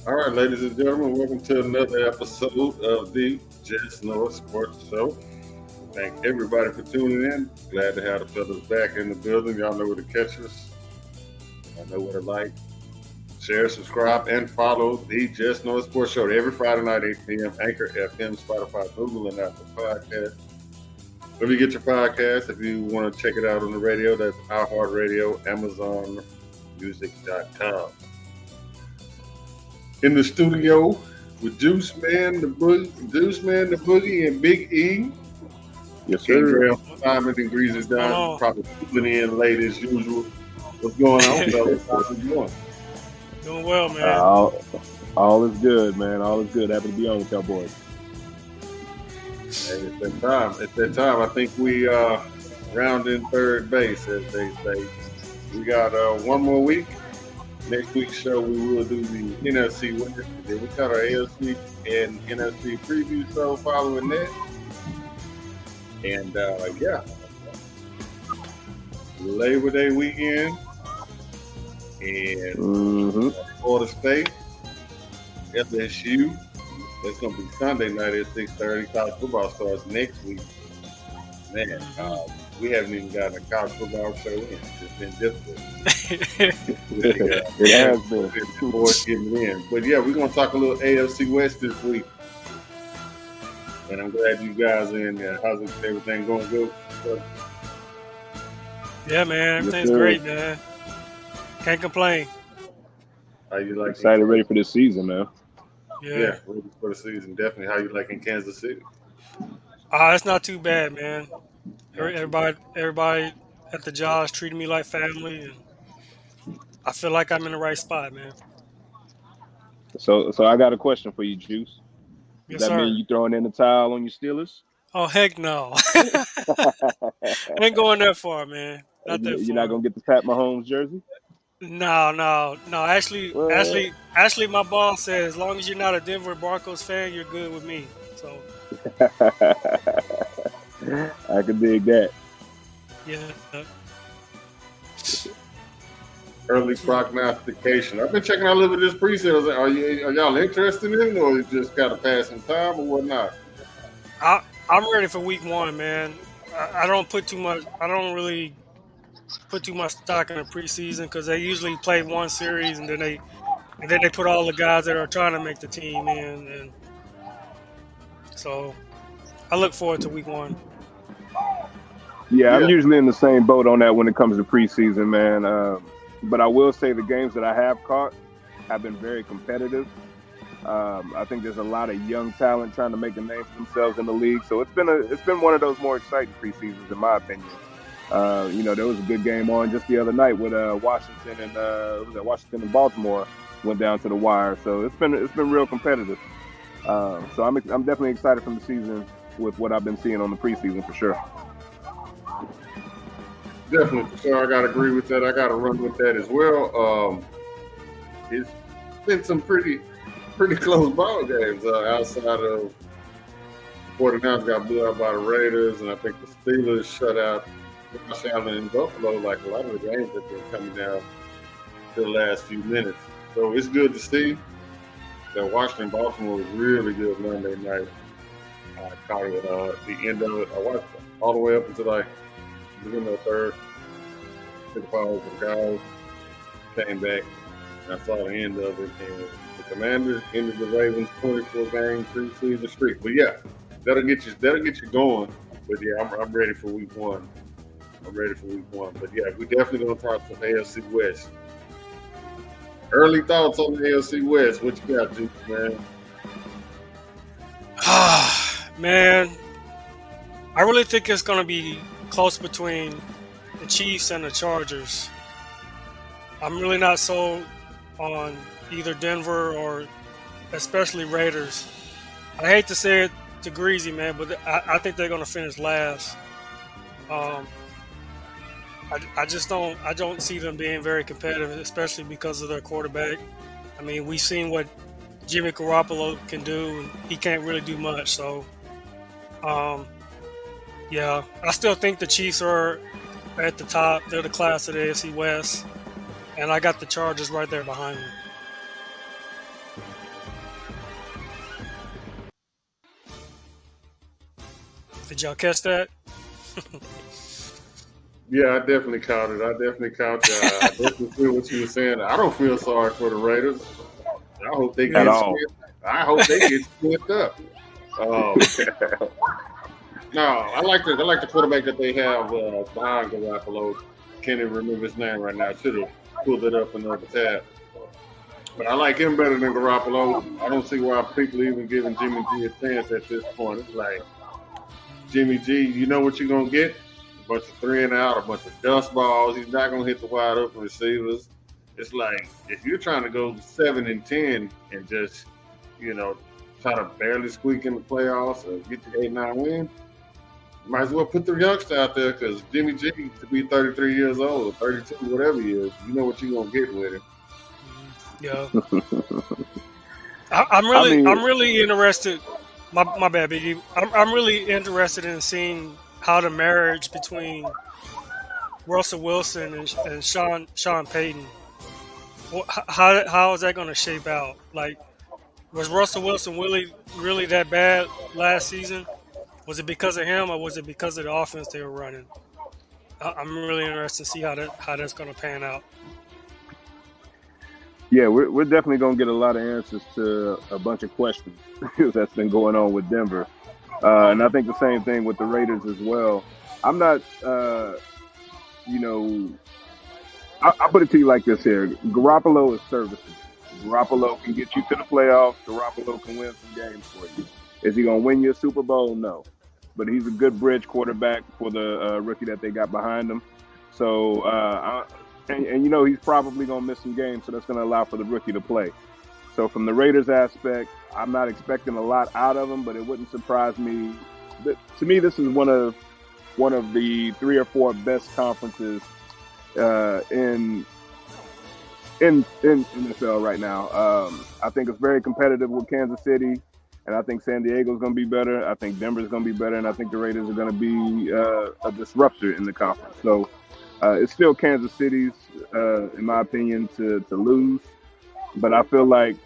All right, ladies and gentlemen, welcome to another episode of the Just Know It Sports Show. Thank everybody for tuning in. Glad to have the fellas back in the building. Y'all know where to catch us. I know where to like, share, subscribe, and follow the Just Know It Sports Show every Friday night, 8 p.m. Anchor FM, Spotify, Google, and Apple Podcasts. Wherever you get your podcast, if you want to check it out on the radio, that's iHeartRadio, Amazon, Music.com. In the studio with Juice Man, the Boogie, and Big E. Yes, sir. Andrea, Simon, and Greasy's down. Probably keeping in late as usual. What's going on, fellas? How's it going? Doing well, man. All is good, man. All is good. Happy to be on with y'all boys. Hey, it's that time. It's that time. I think we rounding third base, as they say. We got one more week. Next week's show, we will do the NFC West. Then we got our AFC and NFC preview show following that. And Labor Day weekend and Florida State, FSU. That's going to be Sunday night at 6:30. College football starts next week. Man, we haven't even gotten a college football show in. It's been difficult. It has been. Two boys getting in. But yeah, we're going to talk a little AFC West this week. And I'm glad you guys are in there. How's everything going good? Yeah, man. Everything's great, man. Can't complain. How you like? Excited, ready for this season, man. Yeah, ready for the season. Definitely. How you like in Kansas City? It's not too bad, man. Everybody at the job is treating me like family, and I feel like I'm in the right spot, man. So I got a question for you, Juice. Yes, Does that mean you throwing in the towel on your Steelers? Oh, heck no. Ain't going that far, man. Not that far. You're not going to get the Pat Mahomes jersey? No. Actually, my boss said as long as you're not a Denver Broncos fan, you're good with me. So I can dig that. Yeah. Early prognostication. I've been checking out a little bit of this preseason. Are y'all interested in it, or you just got to pass some time, or whatnot? I'm ready for week one, man. I don't really put too much stock in the preseason because they usually play one series and then they put all the guys that are trying to make the team in, and so I look forward to week one. Yeah, I'm usually in the same boat on that when it comes to preseason, man. But I will say the games that I have caught have been very competitive. I think there's a lot of young talent trying to make a name for themselves in the league. So it's been one of those more exciting preseasons, in my opinion. There was a good game on just the other night with Washington and Baltimore went down to the wire. So it's been real competitive. So I'm definitely excited from the season with what I've been seeing on the preseason for sure. Definitely, for sure. I got to agree with that. I got to run with that as well. It's been some pretty close ball games outside of the 49ers got blew out by the Raiders, and I think the Steelers shut out Josh Allen in Buffalo. Like a lot of the games have been coming down to the last few minutes. So it's good to see that Washington Baltimore was really good Monday night. I caught it at the end of it. I watched it all the way up until the beginning of the third. Took a pause with the guys, came back, and I saw the end of it. And the Commanders ended the Ravens' 24-game preseason streak. But yeah, that'll get you going. But yeah, I'm ready for week one. But yeah, we definitely gonna talk some AFC West. Early thoughts on the AFC West. What you got, Juice, man? Man, I really think it's gonna be close between the Chiefs and the Chargers. I'm really not sold on either Denver or especially Raiders. I hate to say it to Greasy, man, but I think they're going to finish last. I don't see them being very competitive, especially because of their quarterback. I mean, we've seen what Jimmy Garoppolo can do, and he can't really do much. So, yeah, I still think the Chiefs are at the top. They're the class of the AFC West, and I got the Chargers right there behind them. Did y'all catch that? Yeah, I definitely caught it. I definitely feel what you were saying. I don't feel sorry for the Raiders. I hope they At get all. split up. No, I like the quarterback that they have behind Garoppolo. Can't even remember his name right now. I should have pulled it up another tab. But I like him better than Garoppolo. I don't see why people are even giving Jimmy G a chance at this point. It's like, Jimmy G, you know what you're going to get? A bunch of 3 and out, a bunch of dust balls. He's not going to hit the wide open receivers. It's like, if you're trying to go 7-10 and just, try to barely squeak in the playoffs or get to 8-9 wins, you might as well put the youngster out there because Jimmy G, to be 33 years old or 32, whatever he is, you know what you're going to get with him. Yeah. I'm really interested. My bad, Biggie. I'm really interested in seeing how the marriage between Russell Wilson and Sean Payton, how is that going to shape out? Like, was Russell Wilson really that bad last season? Was it because of him or was it because of the offense they were running? I'm really interested to see how that's going to pan out. Yeah, we're definitely going to get a lot of answers to a bunch of questions that's been going on with Denver. And I think the same thing with the Raiders as well. I'm not, I put it to you like this here. Garoppolo is serviceable. Garoppolo can get you to the playoffs. Garoppolo can win some games for you. Is he going to win you a Super Bowl? No. But he's a good bridge quarterback for the rookie that they got behind him. So, he's probably going to miss some games, so that's going to allow for the rookie to play. So from the Raiders aspect, I'm not expecting a lot out of him, but it wouldn't surprise me. To me, this is one of the 3 or 4 best conferences in NFL right now. I think it's very competitive with Kansas City, and I think San Diego's going to be better. I think Denver's going to be better, and I think the Raiders are going to be a disruptor in the conference. So it's still Kansas City's, in my opinion, to lose. But I feel like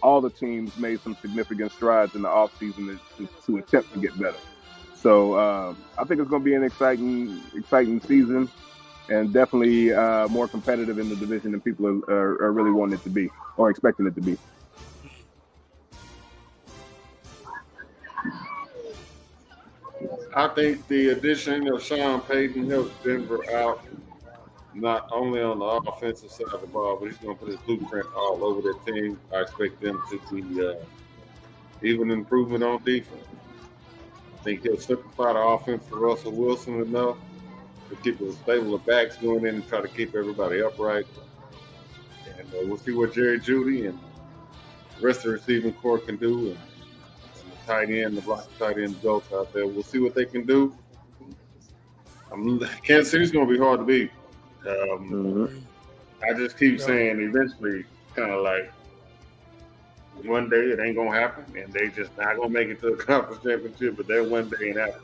all the teams made some significant strides in the offseason to attempt to get better. So I think it's going to be an exciting season, and definitely more competitive in the division than people are really wanting it to be or expecting it to be. I think the addition of Sean Payton helps Denver out, not only on the offensive side of the ball, but he's going to put his blueprint all over their team. I expect them to be even improvement on defense. I think he'll simplify the offense for Russell Wilson enough to keep a stable of backs going in and try to keep everybody upright. And we'll see what Jerry Jeudy and the rest of the receiving corps can do. And the tight end, the block tight end adults out there, we'll see what they can do. Kansas City's going to be hard to beat. I just keep saying eventually, kind of like one day it ain't gonna happen, and they just not gonna make it to the conference championship. But that one day ain't happen.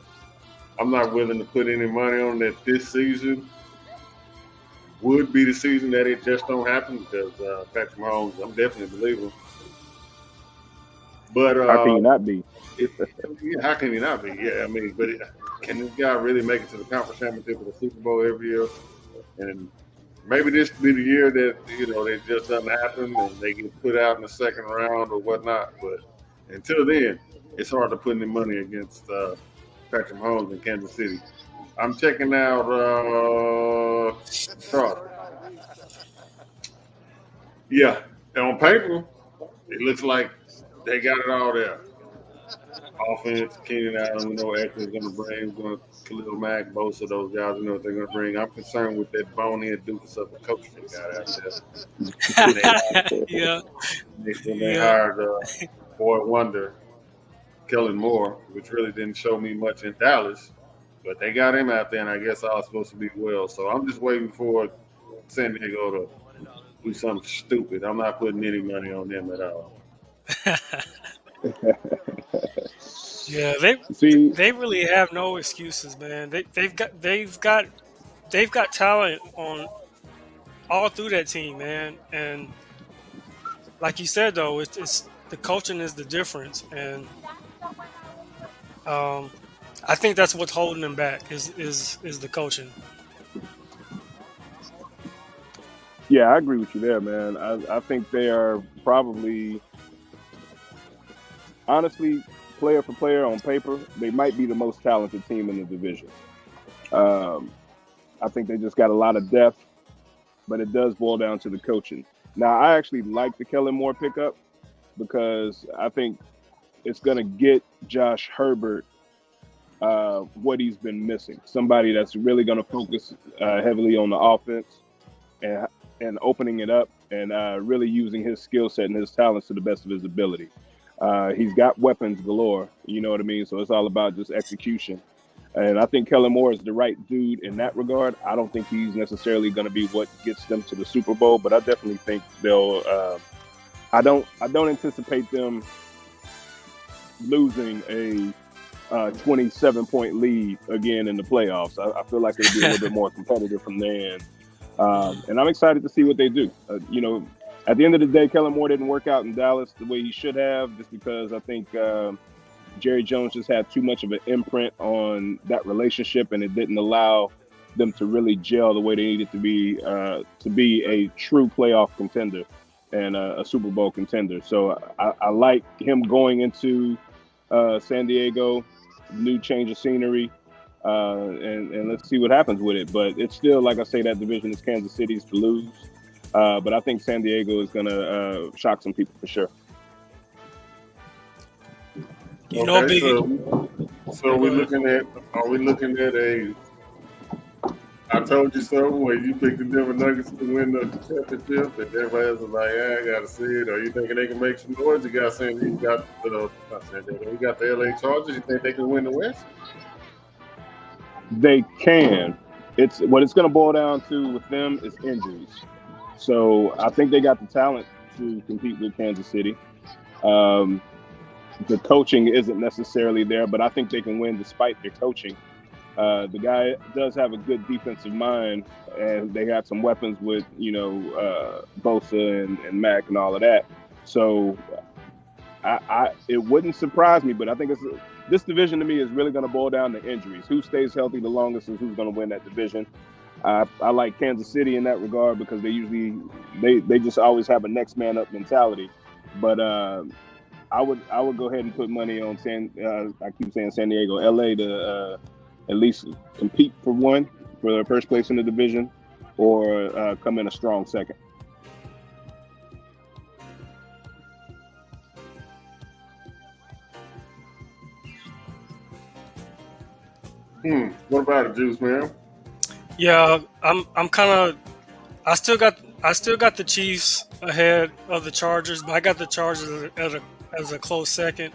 I'm not willing to put any money on that this season would be the season that it just don't happen because Patrick Mahomes, I'm definitely a believer. But how can you not be? How can you not be? Yeah, I mean, but can this guy really make it to the conference championship or the Super Bowl every year? And maybe this will be the year that, it just doesn't happen and they get put out in the second round or whatnot. But until then, it's hard to put any money against Patrick Mahomes in Kansas City. I'm checking out Charlotte. Yeah, and on paper, it looks like they got it all there. Offense, Keenan Allen, we know Eckler's going to bring, Khalil Mack, both of those guys, we know what they're going to bring. I'm concerned with that bonehead doofus of a coach they got out there. They hired Boy Wonder, Kellen Moore, which really didn't show me much in Dallas, but they got him out there, and I guess I was supposed to be well. So I'm just waiting for San Diego to do something stupid. I'm not putting any money on them at all. Yeah, they really have no excuses, man. They've got talent on all through that team, man. And like you said, though, it's the coaching is the difference. And I think that's what's holding them back is the coaching. Yeah, I agree with you there, man. I think they are probably, honestly, player for player on paper, they might be the most talented team in the division. I think they just got a lot of depth, but it does boil down to the coaching. Now, I actually like the Kellen Moore pickup because I think it's going to get Josh Herbert what he's been missing. Somebody that's really going to focus heavily on the offense and opening it up and really using his skill set and his talents to the best of his ability. He's got weapons galore, you know what I mean? So it's all about just execution. And I think Kellen Moore is the right dude in that regard. I don't think he's necessarily going to be what gets them to the Super Bowl, but I definitely think they'll. I don't anticipate them losing a 27-point lead again in the playoffs. I feel like it'll be a little bit more competitive from there. And I'm excited to see what they do. At the end of the day, Kellen Moore didn't work out in Dallas the way he should have, just because I think Jerry Jones just had too much of an imprint on that relationship, and it didn't allow them to really gel the way they needed to be a true playoff contender and a Super Bowl contender. So I like him going into San Diego, new change of scenery, and let's see what happens with it. But it's still, like I say, that division is Kansas City's to lose. But I think San Diego is going to shock some people for sure. You know, Big. So are we looking at a I told you so where you picked the Denver Nuggets to win the championship and everybody else was like, yeah, I gotta see it. Or you thinking they can make some noise? You got the LA Chargers, you think they can win the West? They can. It's what it's gonna boil down to with them is injuries. So I think they got the talent to compete with Kansas City. The coaching isn't necessarily there, but I think they can win despite their coaching. The guy does have a good defensive mind, and they got some weapons with, Bosa and Mack and all of that. So it wouldn't surprise me, but I think this division to me is really going to boil down to injuries. Who stays healthy the longest is who's going to win that division. I like Kansas City in that regard because they just always have a next man up mentality. But I would go ahead and put money on San Diego, LA to at least compete for the first place in the division, or come in a strong second. What about it, Juice, man? Yeah, I'm kind of. I still got the Chiefs ahead of the Chargers, but I got the Chargers as a close second,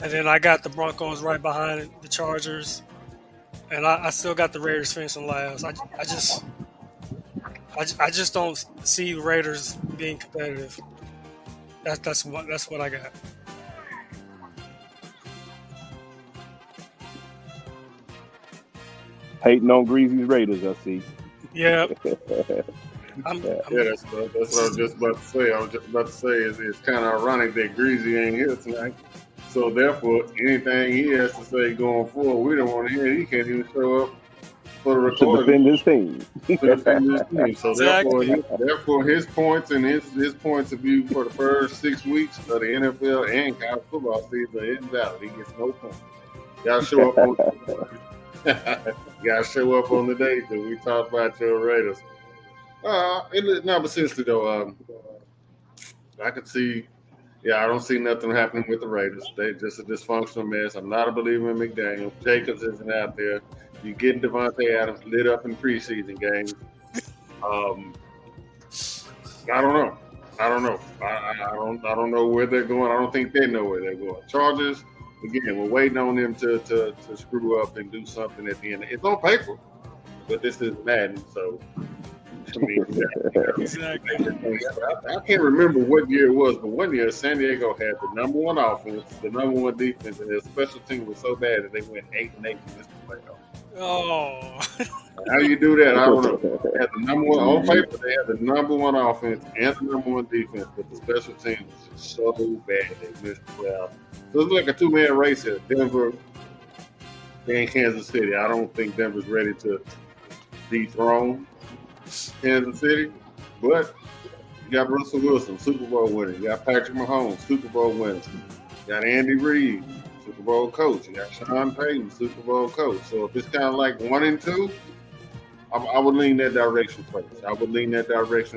and then I got the Broncos right behind the Chargers, and I still got the Raiders finishing last. I just don't see the Raiders being competitive. That's what I got. Hating on Greasy's Raiders, I see. Yeah. That's what I was just about to say. I was just about to say it's kind of ironic that Greasy ain't here tonight. So therefore, anything he has to say going forward, we don't want to hear. He can't even show up for the recording. To defend his team. So exactly. therefore, his points and his points of view for the first 6 weeks of the NFL and college football season is valid. He gets no points. Y'all show up on the day that we talk about your Raiders. But seriously though, I could see. Yeah, I don't see nothing happening with the Raiders. They just a dysfunctional mess. I'm not a believer in McDaniels. Jacobs isn't out there. You getting Devontae Adams lit up in preseason games. I don't know. I don't know where they're going. I don't think they know where they're going. Chargers, again, we're waiting on them to screw up and do something at the end. It's on paper, but this is Madden, so. Exactly. I can't remember what year it was, but one year San Diego had the number one offense, the number one defense, and their special team was so bad that they went 8-8 in this playoff. Oh. How do you do that? I don't know. They had the number one on paper. They had the number one offense and the number one defense, but the special team was just so bad they missed the playoff. So it's like a two-man race here. Denver, in Kansas City. I don't think Denver's ready to dethrone Kansas City, but you got Russell Wilson, Super Bowl winner. You got Patrick Mahomes, Super Bowl winner. You got Andy Reid, Super Bowl coach. You got Sean Payton, Super Bowl coach. So if it's kind of like 1 and 2, I would lean that direction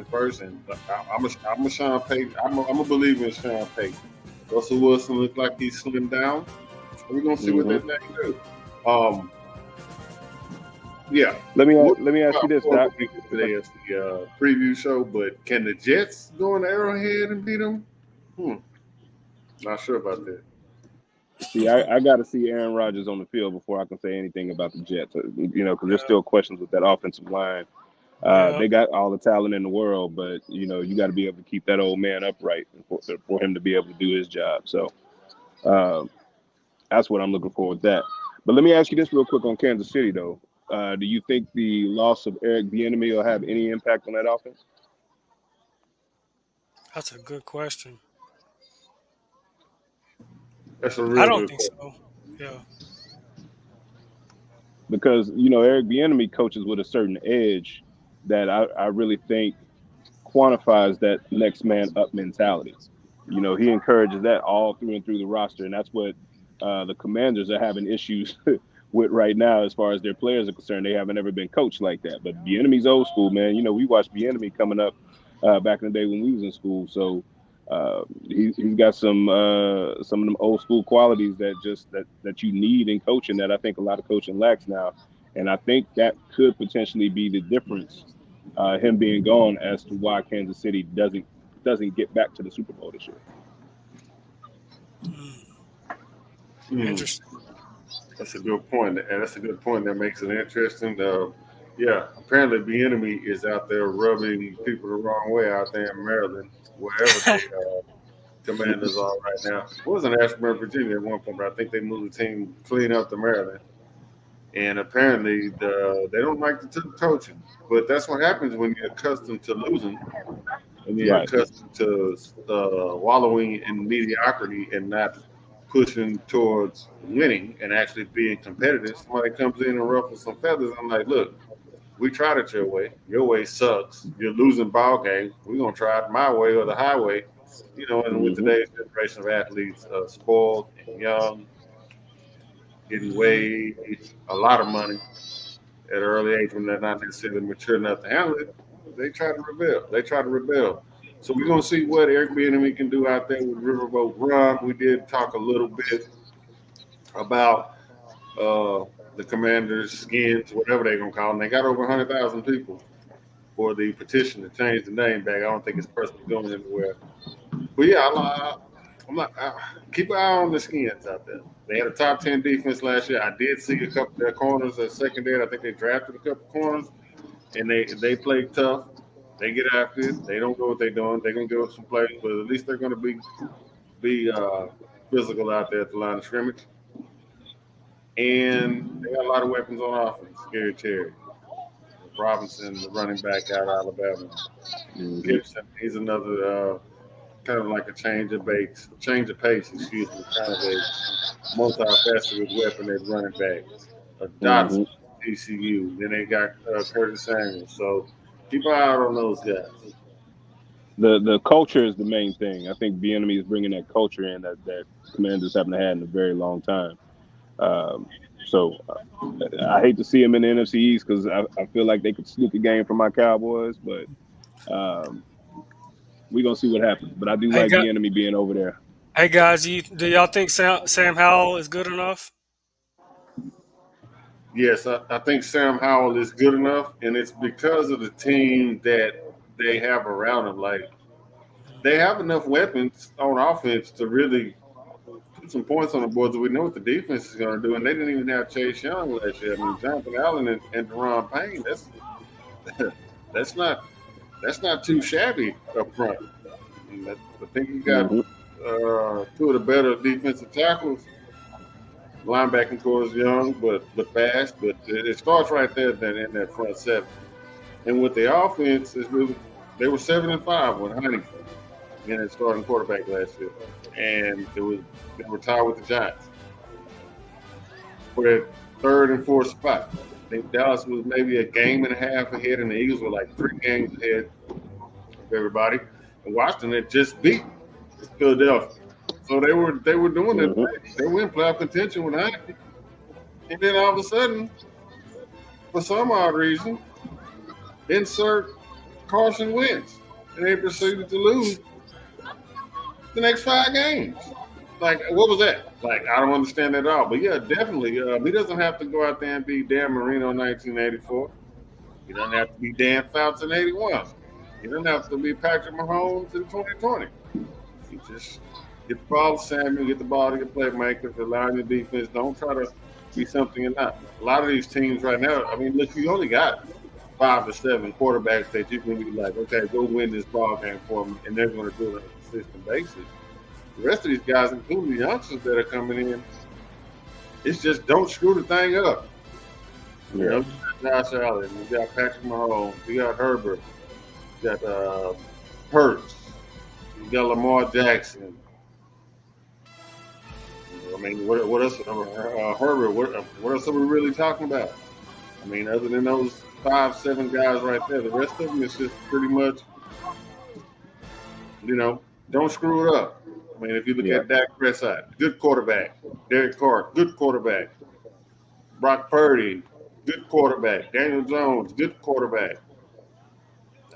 first. And I'm a Sean Payton. I'm a believer in Sean Payton. Russell Wilson looks like he's slimmed down. We're gonna see what that thing do. Yeah. Let me ask you this, Doc. Today is the preview show, but can the Jets go in the Arrowhead and beat them? Not sure about that. See, I got to see Aaron Rodgers on the field before I can say anything about the Jets. Because there's still questions with that offensive line. They got all the talent in the world, but you got to be able to keep that old man upright for him to be able to do his job. So that's what I'm looking for with that. But let me ask you this real quick on Kansas City, though. Do you think the loss of Eric Bieniemy will have any impact on that offense? That's a good question. That's a real I don't good think question. so. Yeah. Because Eric Bieniemy coaches with a certain edge that I really think quantifies that next man up mentality. He encourages that all through and through the roster, and that's what the Commanders are having issues with right now as far as their players are concerned. They haven't ever been coached like that. But Bieniemy's old school, man. We watched Bieniemy coming up back in the day when we was in school. So he's got some of them old school qualities that you need in coaching that I think a lot of coaching lacks now. And I think that could potentially be the difference, him being gone, as to why Kansas City doesn't get back to the Super Bowl this year. Interesting. That's a good point, and that's a good point that makes it interesting. Apparently Bieniemy is out there rubbing people the wrong way out there in Maryland, wherever the Commanders are right now. It was in Ashburn, Virginia at one point, but I think they moved the team clean up to Maryland. And apparently they don't like the coaching. But that's what happens when you're accustomed to losing, and you're accustomed to wallowing in mediocrity and not pushing towards winning and actually being competitive. Somebody comes in and ruffles some feathers. I'm like, look, we tried it your way. Your way sucks. You're losing ball games. We're going to try it my way or the highway. And with today's generation of athletes, spoiled and young, getting way a lot of money at an early age when they're not necessarily mature enough to handle it, they try to rebel. So we're going to see what Eric Bieniemy can do out there with Riverboat Run. We did talk a little bit about the Commanders, Skins, whatever they're going to call them. They got over 100,000 people for the petition to change the name back. I don't think it's personally going anywhere. But yeah, keep an eye on the Skins out there. They had a top 10 defense last year. I did see a couple of their corners at secondary. I think they drafted a couple of corners, and they play tough. They get after it. They don't know what they're doing. They're going to give up some plays, but at least they're going to be physical out there at the line of scrimmage. And they got a lot of weapons on offense. Scary Terry, Robinson, the running back out of Alabama. Gibson, he's another kind of like a change of pace, kind of a multifaceted weapon at running back. Dotson, TCU. Then they got Curtis Samuels. So keep an eye out on those guys. The culture is the main thing. I think Bieniemy is bringing that culture in that Commanders haven't had in a very long time. So I hate to see him in the NFC East because I feel like they could sneak a game from my Cowboys, but we're going to see what happens. But I do like Bieniemy being over there. Hey, guys, do y'all think Sam Howell is good enough? Yes, I think Sam Howell is good enough, and it's because of the team that they have around him. Like, they have enough weapons on offense to really put some points on the board. So we know what the defense is going to do, and they didn't even have Chase Young last year. I mean, Jonathan Allen and Deron Payne. That's not too shabby up front. I think you got two of the better defensive tackles. Linebacking core is young, but fast. But it starts right there in that front seven. And with the offense, they were 7-5 when Heineken in his starting quarterback last year, and they were tied with the Giants. But third and fourth spot. I think Dallas was maybe a game and a half ahead, and the Eagles were like 3 games ahead of everybody. And Washington had just beat Philadelphia, so they were doing it. They were in playoff contention with Heineken, and then all of a sudden, for some odd reason, insert Carson Wentz, and they proceeded to lose the next 5 games. Like, what was that? Like, I don't understand that at all. But yeah, definitely, he doesn't have to go out there and be Dan Marino in 1984. He doesn't have to be Dan Fouts in 81. He doesn't have to be Patrick Mahomes in 2020. He just get the ball to Samuel, get the ball to your playmakers, rely on your defense. Don't try to be something you're not. A lot of these teams right now, I mean, look, you only got 5 to 7 quarterbacks that you can be like, okay, go win this ball game for me, and they're going to do it on a consistent basis. The rest of these guys, including the youngsters that are coming in, it's just don't screw the thing up. Yeah. You know, you got Josh Allen, you got Patrick Mahomes, you got Herbert, you got Hurts, you got Lamar Jackson. I mean, what else? Herbert, what else are we really talking about? I mean, other than those 5, 7 guys right there, the rest of them is just pretty much, you know, don't screw it up. I mean, if you look at Dak Prescott, good quarterback. Derek Carr, good quarterback. Brock Purdy, good quarterback. Daniel Jones, good quarterback.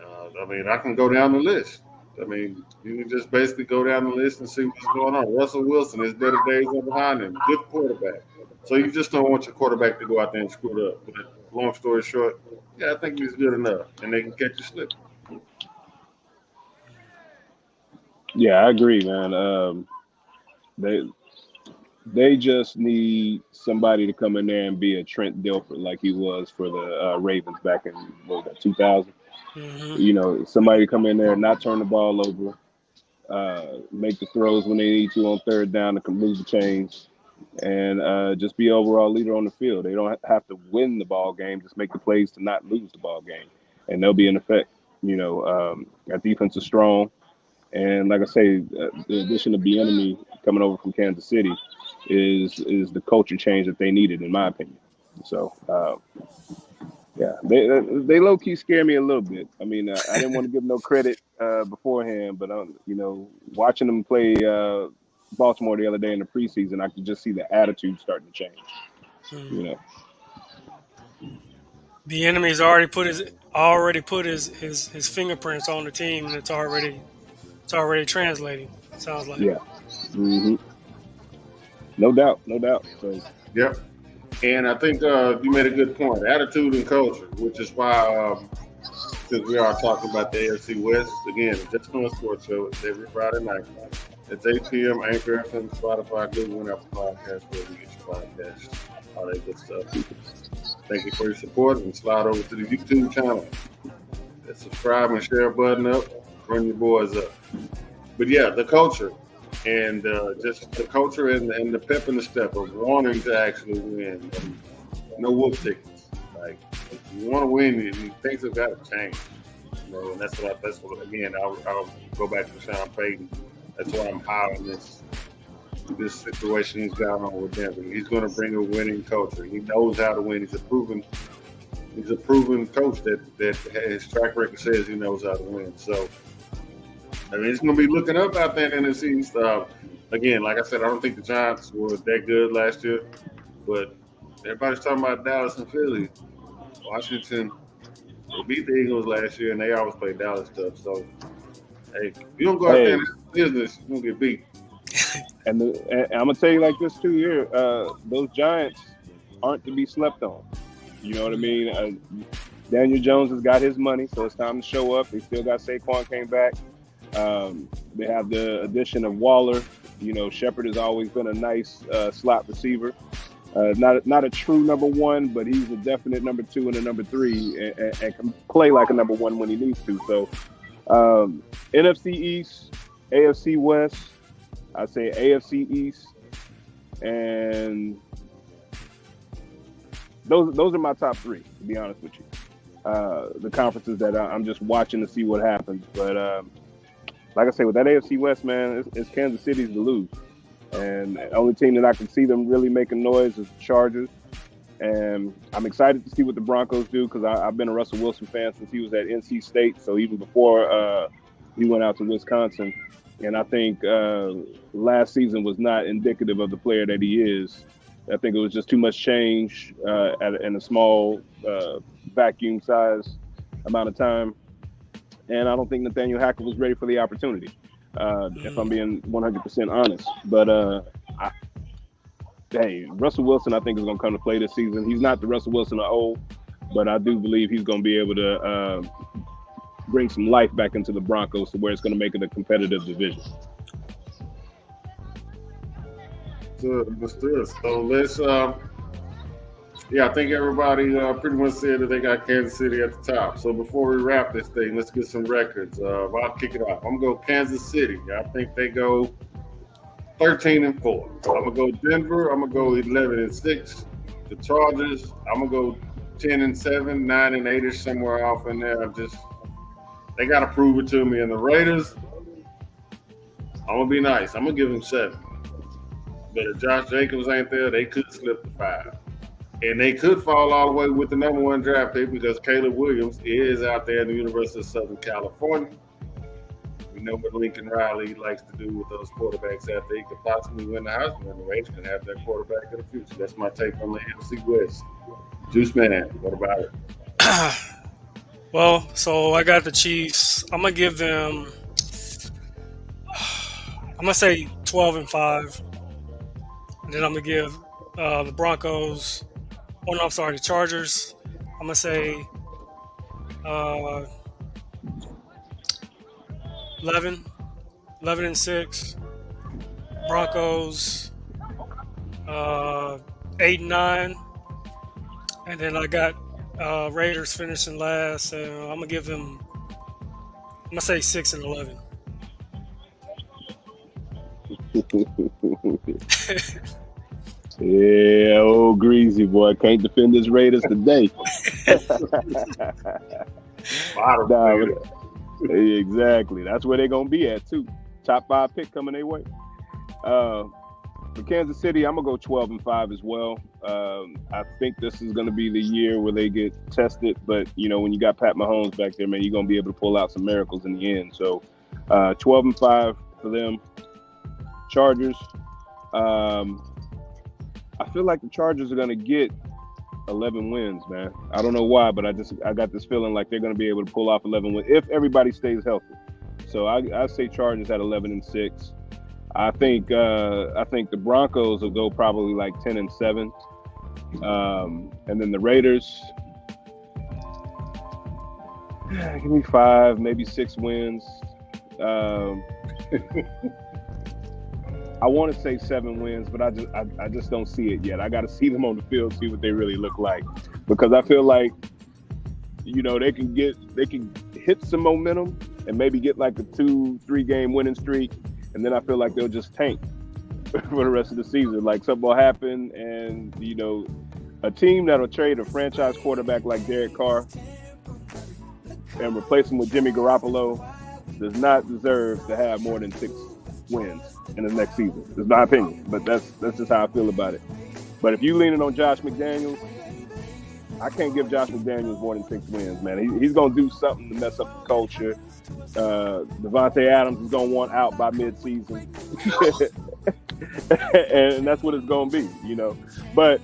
I mean, I can go down the list. I mean, you can just basically go down the list and see what's going on. Russell Wilson, his better days are behind him. Good quarterback. So you just don't want your quarterback to go out there and screw it up. But long story short, yeah, I think he's good enough, and they can catch you slipping. Yeah, I agree, man. They just need somebody to come in there and be a Trent Dilfer like he was for the Ravens back in 2000. Mm-hmm. You know, somebody to come in there and not turn the ball over, make the throws when they need to on third down to move the chains, and just be an overall leader on the field. They don't have to win the ball game; just make the plays to not lose the ball game, and they'll be in effect. You know, our defense is strong. And like I say, the addition of Bieniemy coming over from Kansas City is the culture change that they needed, in my opinion. So, yeah, they low key scare me a little bit. I mean, I didn't want to give them no credit beforehand, but you know, watching them play Baltimore the other day in the preseason, I could just see the attitude starting to change. You know, Bieniemy's already put his fingerprints on the team, and it's already translating. Sounds like. Yeah. Mm-hmm. No doubt. So. Yep. And I think you made a good point. Attitude and culture, which is why, because we are talking about the AFC West again, just on a sports show. It's every Friday night. It's 8 p.m. Anchor FM, Spotify, Google, and Apple Podcasts, where we get your podcasts, all that good stuff. Thank you for your support, and slide over to the YouTube channel. That subscribe and share button up. Run your boys up. But yeah, the culture and just the culture and the pep and the step of wanting to actually win. No wolf tickets. Like, if you want to win, things have got to change. You know, and that's what again, I'll go back to Sean Payton. That's why I'm high on this situation he's got on with Denver. He's going to bring a winning culture. He knows how to win. He's a proven coach that his track record says he knows how to win. So, I mean, it's going to be looking up out there in the NFC East. Again, like I said, I don't think the Giants were that good last year, but everybody's talking about Dallas and Philly. Washington, they beat the Eagles last year, and they always play Dallas tough. So, hey, if you don't go out there in business, you're going to get beat. And I'm going to tell you like this, too, here. Those Giants aren't to be slept on. You know what I mean? Daniel Jones has got his money, so it's time to show up. They still got Saquon came back. They have the addition of Waller. You know, Shepard has always been a nice slot receiver. Not a true number one, but he's a definite number 2 and a number 3 and can play like a number 1 when he needs to. So NFC East, AFC West, I'd say AFC East, and those are my top 3, to be honest with you. The conferences that I'm just watching to see what happens. But like I say, with that AFC West, man, it's Kansas City's to lose. And the only team that I can see them really making noise is the Chargers. And I'm excited to see what the Broncos do because I've been a Russell Wilson fan since he was at NC State. So even before he went out to Wisconsin. And I think last season was not indicative of the player that he is. I think it was just too much change in a small vacuum size amount of time. And I don't think Nathaniel Hackett was ready for the opportunity, if I'm being 100% honest. But hey, Russell Wilson, I think, is going to come to play this season. He's not the Russell Wilson of old, but I do believe he's going to be able to bring some life back into the Broncos to where it's going to make it a competitive division. Understood. So let's, I think everybody pretty much said that they got Kansas City at the top. So before we wrap this thing, let's get some records. I'll kick it off. I'm going to go Kansas City. I think they go 13-4. I'm gonna go Denver. I'm gonna go 11-6. The Chargers. I'm gonna go 10-7, 9-8ish, somewhere off in there. They gotta prove it to me. And the Raiders, I'm gonna be nice. I'm gonna give them 7. But if Josh Jacobs ain't there, they could slip to 5, and they could fall all the way with the number 1 draft pick because Caleb Williams is out there in the University of Southern California. We know what Lincoln Riley likes to do with those quarterbacks out there. He could possibly win the Heisman, and the Raiders can have that quarterback in the future. That's my take on the Afc West. Juice Man, what about it? Well, so I got the Chiefs. I'm gonna give them. I'm gonna say 12-5, and then I'm gonna give the Broncos. Oh no, I'm sorry, the Chargers. I'm gonna say 11-6. Broncos 8-9, and then I got Raiders finishing last. I'm gonna give them. I'm gonna say 6-11. Yeah, old greasy boy can't defend his Raiders today. Exactly. That's where they're gonna be at too. Top 5 pick coming their way. For Kansas City, I'm gonna go 12-5 as well. I think this is gonna be the year where they get tested. But when you got Pat Mahomes back there, man, you're gonna be able to pull out some miracles in the end. So 12-5 for them. Chargers. I feel like the Chargers are gonna get 11 wins, man. I don't know why, but I got this feeling like they're going to be able to pull off 11 wins if everybody stays healthy. So I say Chargers at 11-6. I think the Broncos will go probably like 10-7, and then the Raiders, give me 5, maybe 6 wins. I want to say 7 wins, but I just don't see it yet. I got to see them on the field, see what they really look like, because I feel like they can hit some momentum and maybe get like a 2-3 game winning streak, and then I feel like they'll just tank for the rest of the season. Like something will happen, and a team that'll trade a franchise quarterback like Derek Carr and replace him with Jimmy Garoppolo does not deserve to have more than 6 wins in the next season. It's my opinion, but that's just how I feel about it. But if you leaning on Josh McDaniels, I can't give Josh McDaniels more than 6 wins, man. He's going to do something to mess up the culture. Devontae Adams is going to want out by mid-season. And that's what it's going to be, But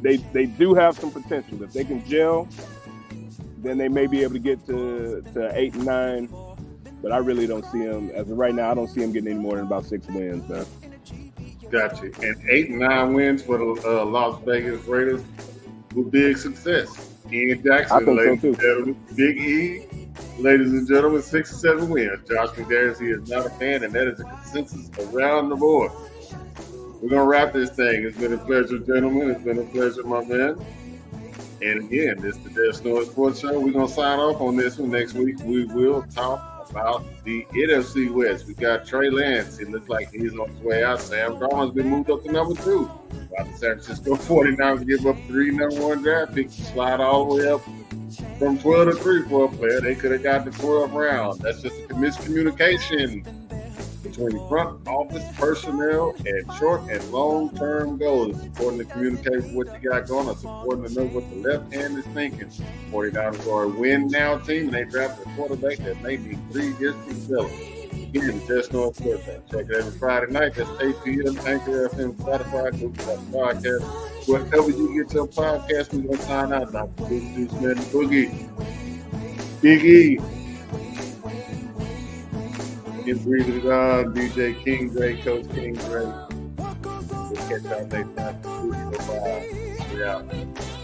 they do have some potential. If they can gel, then they may be able to get to 8-9. But I really don't see him, as of right now, I don't see him getting any more than about 6 wins, man. Gotcha. And 8-9 wins for the Las Vegas Raiders with big success. Ian Jackson, ladies and gentlemen. Big E, ladies and gentlemen, 6 or 7 wins. Josh McDaniels, he is not a fan, and that is a consensus around the board. We're going to wrap this thing. It's been a pleasure, gentlemen. It's been a pleasure, my man. And again, this is the Dev Snow Sports Show. We're going to sign off on this one. Next week, we will talk about the NFC West. We got Trey Lance. It looks like he's on his way out. Sam Darnold's been moved up to number 2. While the San Francisco 49ers give up 3 number 1 draft picks to slide all the way up from 12 to 3 for a player. They could have got the 12th round. That's just a miscommunication between between front office personnel and short and long-term goals. It's important to communicate what you got going on. It's important to know what the left hand is thinking. 49ers are a win-now team, and they drafted a quarterback that may be 3 years to develop. Again, Just North Sports. Check it every Friday night. That's 8 p.m. Anchor FM, Spotify, Google Podcast. Wherever you get your podcast, we're going to sign out. Dr. Big Man Boogie. Big E. Get breathing on. DJ King Gray, Coach King Gray. We'll catch y'all next time. Bye. We out.